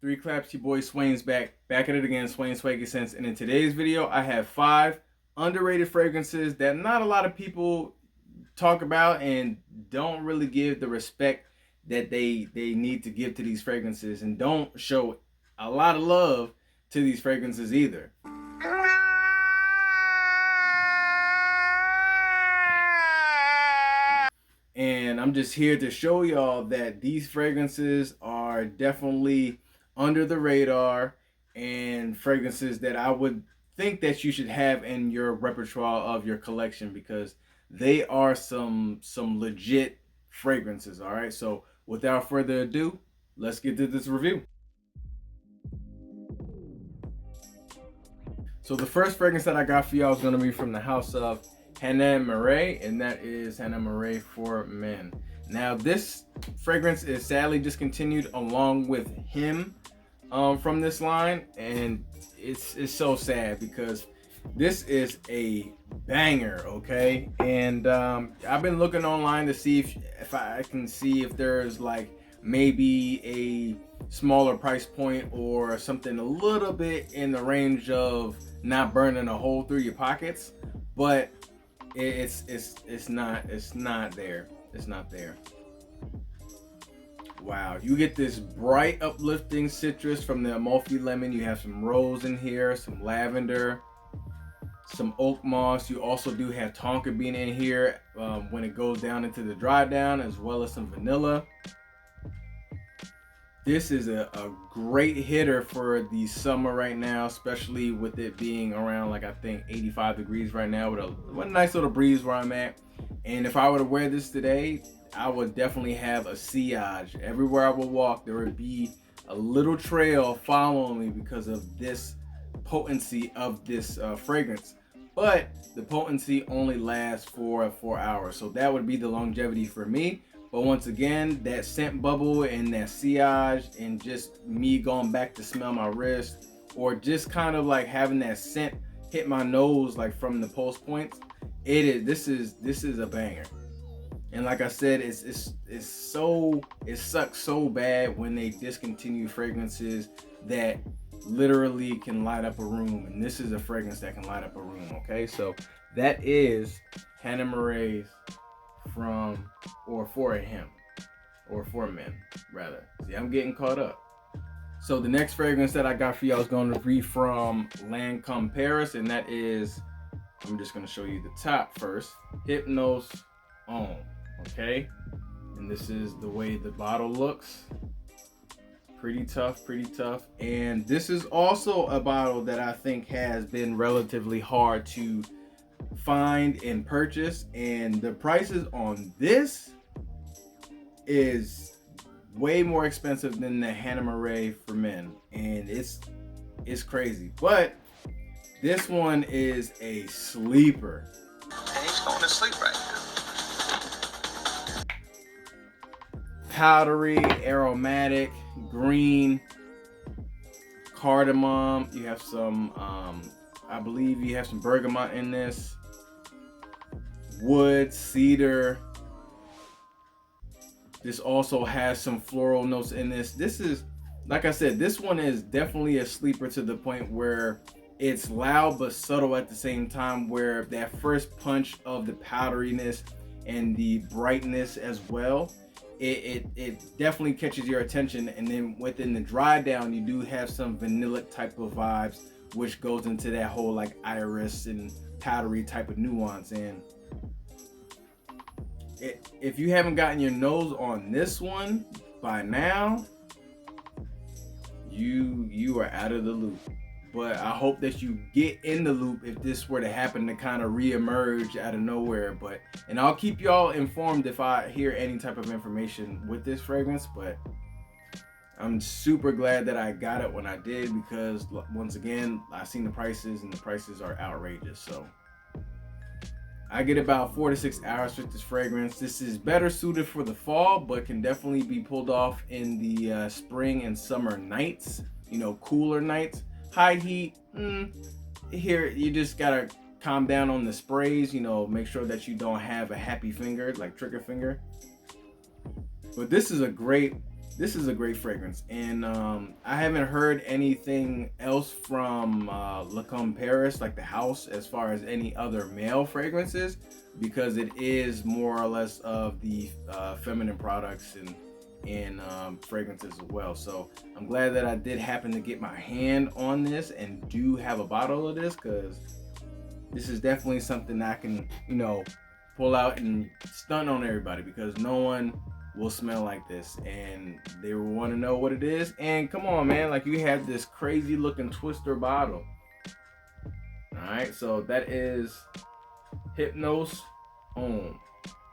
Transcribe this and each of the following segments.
Three claps, your boy Swain's back at it again, Swain Swaggy Sense. And in today's video, I have 5 underrated fragrances that not a lot of people talk about and don't really give the respect that they need to give to these fragrances, and don't show a lot of love to these fragrances either. And I'm just here to show y'all that these fragrances are definitely under the radar and fragrances that I would think that you should have in your repertoire of your collection, because they are some legit fragrances. All right, so without further ado, let's get to this review. So the first fragrance that I got for y'all is going to be from the house of Hanan Marray, and that is Hanan Marray for Men. Now this fragrance is sadly discontinued along with him from this line, and it's so sad because this is a banger, okay? And I've been looking online to see if I can see if there's like maybe a smaller price point or something a little bit in the range of not burning a hole through your pockets, but it's not there. It's not there. Wow, you get this bright, uplifting citrus from the Amalfi lemon. You have some rose in here, some lavender, some oak moss. You also do have tonka bean in here when it goes down into the dry down, as well as some vanilla. This is a great hitter for the summer right now, especially with it being around, like, I think 85 degrees right now, with a nice little breeze where I'm at. And if I were to wear this today, I would definitely have a sillage. Everywhere I would walk, there would be a little trail following me because of this potency of this fragrance. But the potency only lasts for 4 hours, so that would be the longevity for me. But once again, that scent bubble and that sillage, and just me going back to smell my wrist, or just kind of like having that scent hit my nose, like from the pulse points, this is a banger. And like I said, it sucks so bad when they discontinue fragrances that literally can light up a room, and this is a fragrance that can light up a room. Okay, so that is Hanan Marray's from, or for him, or for men rather. See, I'm getting caught up. So the next fragrance that I got for y'all is going to be from Lancome Paris, and that is, I'm just going to show you the top first, Hypnos Homme. Okay, and this is the way the bottle looks. Pretty tough. And this is also a bottle that I think has been relatively hard to find and purchase, and the prices on this is way more expensive than the Hanan Marray for Men, and it's crazy. But this one is a sleeper. And he's going to sleep right now. Powdery, aromatic, green, cardamom. You have some I believe you have some bergamot in this, wood, cedar. This also has some floral notes in this. This is, like I said, this one is definitely a sleeper, to the point where it's loud but subtle at the same time, where that first punch of the powderiness and the brightness as well, it definitely catches your attention. And then within the dry down, you do have some vanilla type of vibes, which goes into that whole like iris and powdery type of nuance. And if you haven't gotten your nose on this one by now, you are out of the loop. But I hope that you get in the loop if this were to happen to kind of re-emerge out of nowhere. And I'll keep y'all informed if I hear any type of information with this fragrance. But I'm super glad that I got it when I did, because once again, I seen the prices, and the prices are outrageous. So I get about 4 to 6 hours with this fragrance. This is better suited for the fall, but can definitely be pulled off in the spring and summer nights, cooler nights. High heat, here you just gotta calm down on the sprays, make sure that you don't have a happy finger, like trigger finger. But this is a great this is a great fragrance, and I haven't heard anything else from Lacombe Paris, like the house, as far as any other male fragrances, because it is more or less of the feminine products and fragrances as well. So I'm glad that I did happen to get my hand on this and do have a bottle of this, because this is definitely something I can, pull out and stunt on everybody, because no one will smell like this, and they will want to know what it is. And come on, man, like, you have this crazy looking twister bottle. All right, so that is Hypnos Homme.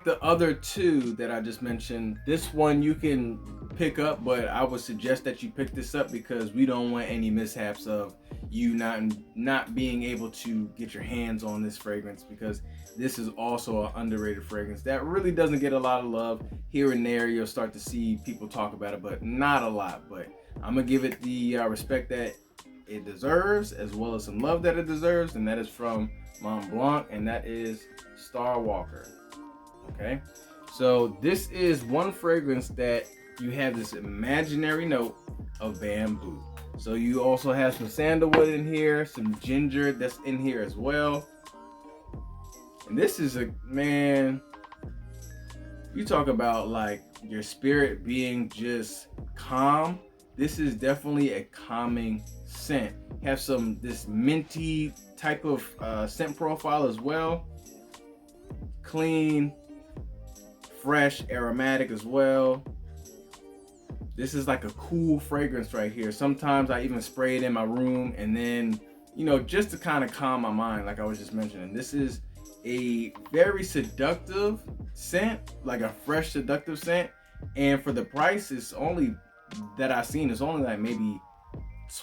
The other two that I just mentioned, this one you can pick up, but I would suggest that you pick this up because we don't want any mishaps of you not being able to get your hands on this fragrance, because this is also an underrated fragrance that really doesn't get a lot of love. Here and there you'll start to see people talk about it, but not a lot. But I'm gonna give it the respect that it deserves, as well as some love that it deserves, and that is from Mont Blanc, and that is Star Walker. Okay, so this is one fragrance that you have this imaginary note of bamboo. So you also have some sandalwood in here, some ginger that's in here as well. And this is man, you talk about like your spirit being just calm. This is definitely a calming scent. Have this minty type of scent profile as well. Clean, fresh, aromatic as well. This is like a cool fragrance right here. Sometimes I even spray it in my room, and then, just to kind of calm my mind, like I was just mentioning. This is a very seductive scent, like a fresh, seductive scent. And for the price, it's only that I've seen, it's only like maybe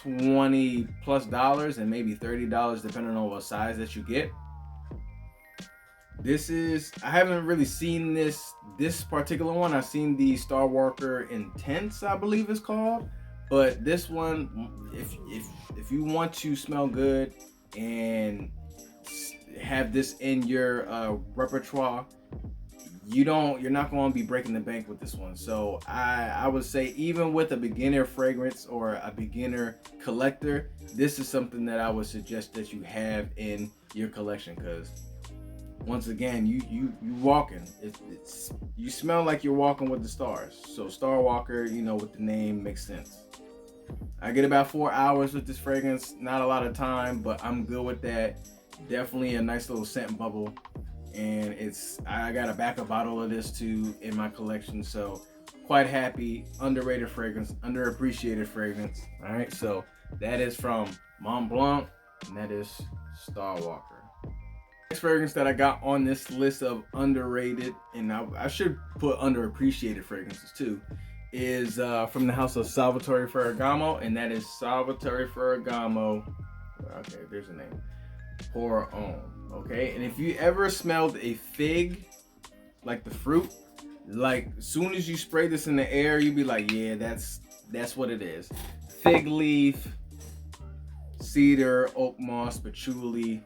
$20+ and maybe $30 depending on what size that you get. I haven't really seen this particular one. I've seen the Star Walker Intense, I believe it's called. But this one, if you want to smell good and have this in your repertoire, you're not going to be breaking the bank with this one. So I would say, even with a beginner fragrance or a beginner collector, this is something that I would suggest that you have in your collection, because once again, you walking. You smell like you're walking with the stars. So Star Walker, with the name, makes sense. I get about 4 hours with this fragrance. Not a lot of time, but I'm good with that. Definitely a nice little scent bubble. And I got a backup bottle of this too in my collection. So quite happy. Underrated fragrance, underappreciated fragrance. All right, so that is from Mont Blanc, and that is Star Walker. Next fragrance that I got on this list of underrated, and I should put underappreciated fragrances too, is from the house of Salvatore Ferragamo, and that is Salvatore Ferragamo. Okay, there's a name. Poron. Okay, and if you ever smelled a fig, like the fruit, like as soon as you spray this in the air, you'd be like, yeah, that's what it is. Fig leaf, cedar, oak moss, patchouli,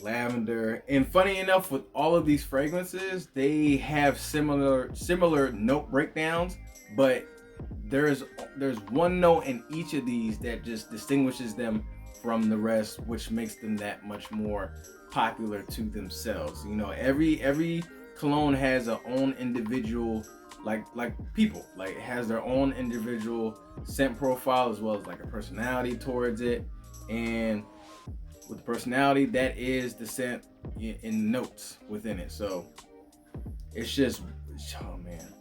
lavender. And funny enough, with all of these fragrances, they have similar note breakdowns, but there's one note in each of these that just distinguishes them from the rest, which makes them that much more popular to themselves. Every cologne has their own individual, like people, like has their own individual scent profile, as well as like a personality towards it. And with the personality, that is the scent in notes within it. So it's just, oh man,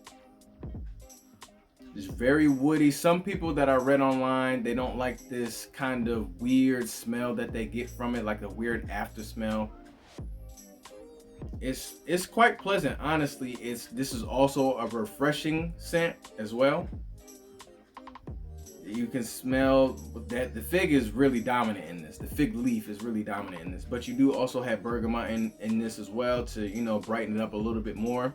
it's very woody. Some people that I read online, they don't like this kind of weird smell that they get from it, like a weird after smell. It's quite pleasant, honestly. This is also a refreshing scent as well. You can smell that the fig is really dominant in this. The fig leaf is really dominant in this, but you do also have bergamot in this as well to brighten it up a little bit more.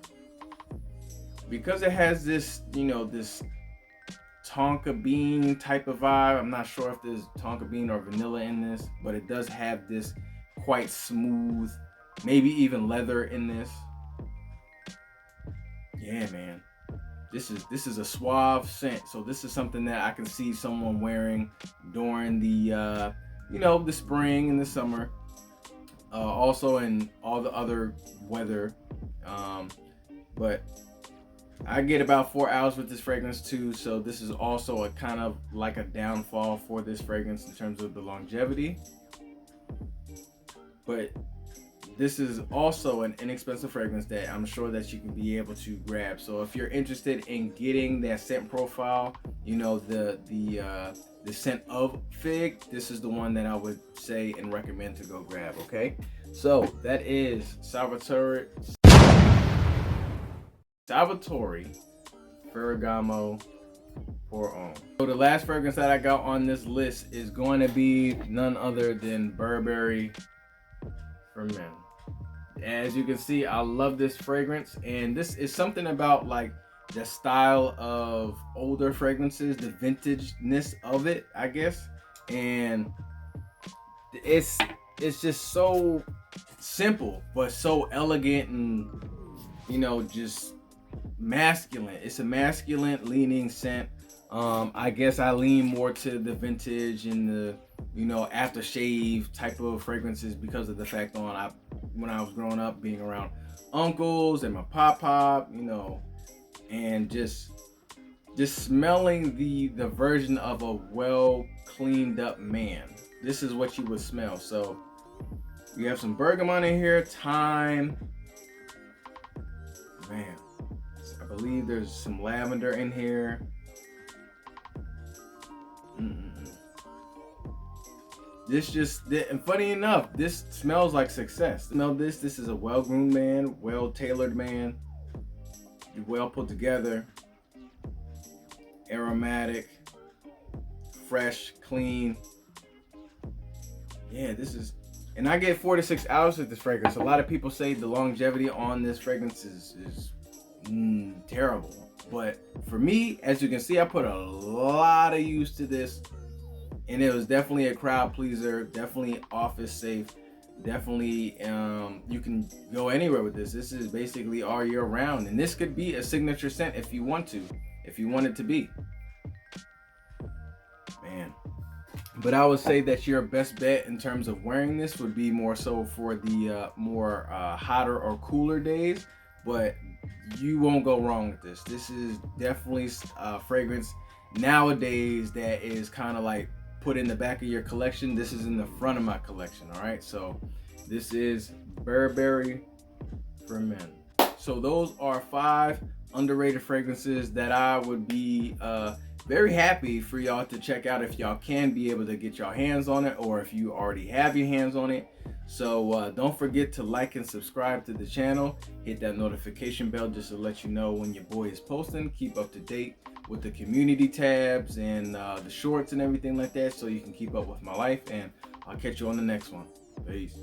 Because it has this, this tonka bean type of vibe. I'm not sure if there's tonka bean or vanilla in this, but it does have this quite smooth, maybe even leather in this. Yeah, man. This is a suave scent, so this is something that I can see someone wearing during the the spring and the summer, also in all the other weather. But I get about 4 hours with this fragrance too, so this is also a kind of like a downfall for this fragrance in terms of the longevity. But this is also an inexpensive fragrance that I'm sure that you can be able to grab. So if you're interested in getting that scent profile, the scent of fig, this is the one that I would say and recommend to go grab. Okay, so that is Salvatore Ferragamo Poron. So the last fragrance that I got on this list is going to be none other than Burberry for Men. As you can see, I love this fragrance, and this is something about like the style of older fragrances, the vintageness of it, I guess. And it's just so simple but so elegant and just masculine. It's a masculine leaning scent. I guess I lean more to the vintage and the aftershave type of fragrances because of the fact when I was growing up being around uncles and my pop, and just smelling the version of a well cleaned up man. This is what you would smell. So we have some bergamot in here, thyme, man. I believe there's some lavender in here. And funny enough, this smells like success. Smell this. This is a well-groomed man, well-tailored man, well put together, aromatic, fresh, clean. Yeah, and I get 4 to 6 hours with this fragrance. A lot of people say the longevity on this fragrance is terrible. But for me, as you can see, I put a lot of use to this. And it was definitely a crowd pleaser, definitely office safe, definitely you can go anywhere with this. This is basically all year round, and this could be a signature scent if you want it to be. Man. But I would say that your best bet in terms of wearing this would be more so for the more hotter or cooler days, but you won't go wrong with this. This is definitely a fragrance nowadays that is kind of like put in the back of your collection. This is in the front of my collection. All right, so this is Burberry for Men. So those are 5 underrated fragrances that I would be very happy for y'all to check out if y'all can be able to get your hands on it, or if you already have your hands on it. So don't forget to like and subscribe to the channel. Hit that notification bell just to let you know when your boy is posting. Keep up to date with the community tabs and the shorts and everything like that, so you can keep up with my life. And I'll catch you on the next one. Peace.